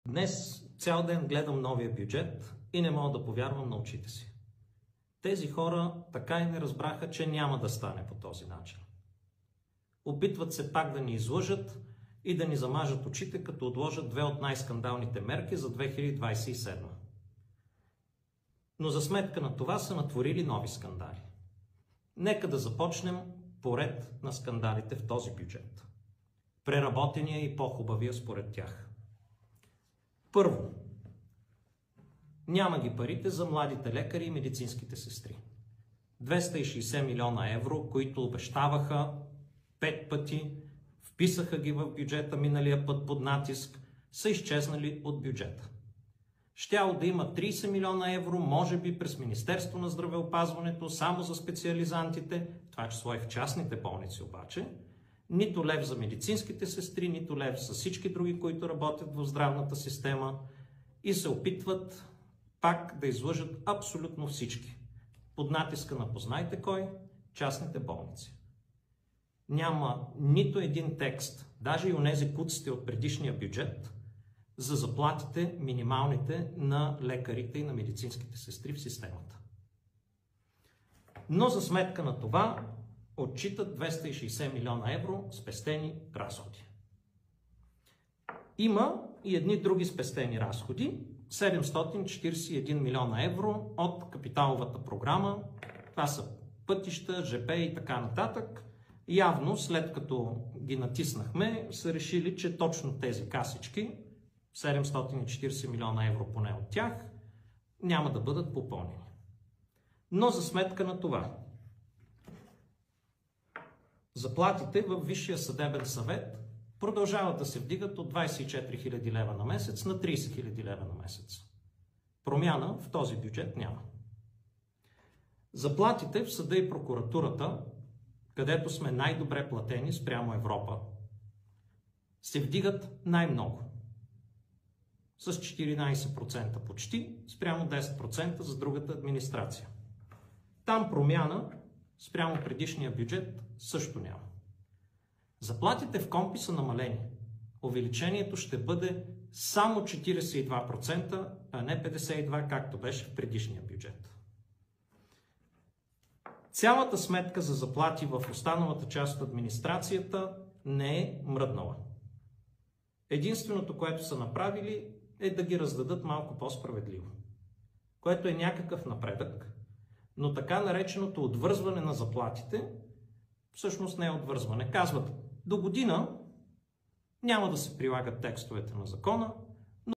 Днес цял ден гледам новия бюджет и не мога да повярвам на очите си. Тези хора така и не разбраха, че няма да стане по този начин. Опитват се пак да ни излъжат и да ни замажат очите, като отложат две от най-скандалните мерки за 2027. Но за сметка на това са натворили нови скандали. Нека да започнем поред на скандалите в този бюджет. Преработения и по-хубавия според тях. Първо, няма ги парите за младите лекари и медицинските сестри. 260 милиона евро, които обещаваха 5 пъти, вписаха ги в бюджета миналия път под натиск, са изчезнали от бюджета. Щяло да има 30 милиона евро, може би през Министерство на здравеопазването, само за специализантите, това число и в частните болници обаче, нито лев за медицинските сестри, нито лев за всички други, които работят в здравната система и се опитват пак да излъжат абсолютно всички. Под натиска на познайте кой, частните болници. Няма нито един текст, даже и онези куците от предишния бюджет, за заплатите минималните на лекарите и на медицинските сестри в системата. Но за сметка на това отчитат 260 милиона евро спестени разходи. Има и едни други спестени разходи, 741 милиона евро от капиталовата програма. Това са пътища, ЖП и така нататък. Явно, след като ги натиснахме, са решили, че точно тези касички, 740 милиона евро поне от тях, няма да бъдат попълнени. Но за сметка на това, заплатите в Висшия съдебен съвет продължават да се вдигат от 24 000 лева на месец на 30 000 лева на месец. Промяна в този бюджет няма. Заплатите в съда и прокуратурата, където сме най-добре платени спрямо Европа, се вдигат най-много. С 14% почти, спрямо 10% за другата администрация. Там промяна спрямо предишния бюджет също няма. Заплатите в КОНПИ са намалени. Увеличението ще бъде само 42%, а не 52%, както беше в предишния бюджет. Цялата сметка за заплати в останалата част от администрацията не е мръднала. Единственото, което са направили, е да ги раздадат малко по-справедливо, което е някакъв напредък, но така нареченото отвързване на заплатите всъщност не е отвързване. Казват, до година няма да се прилагат текстовете на закона,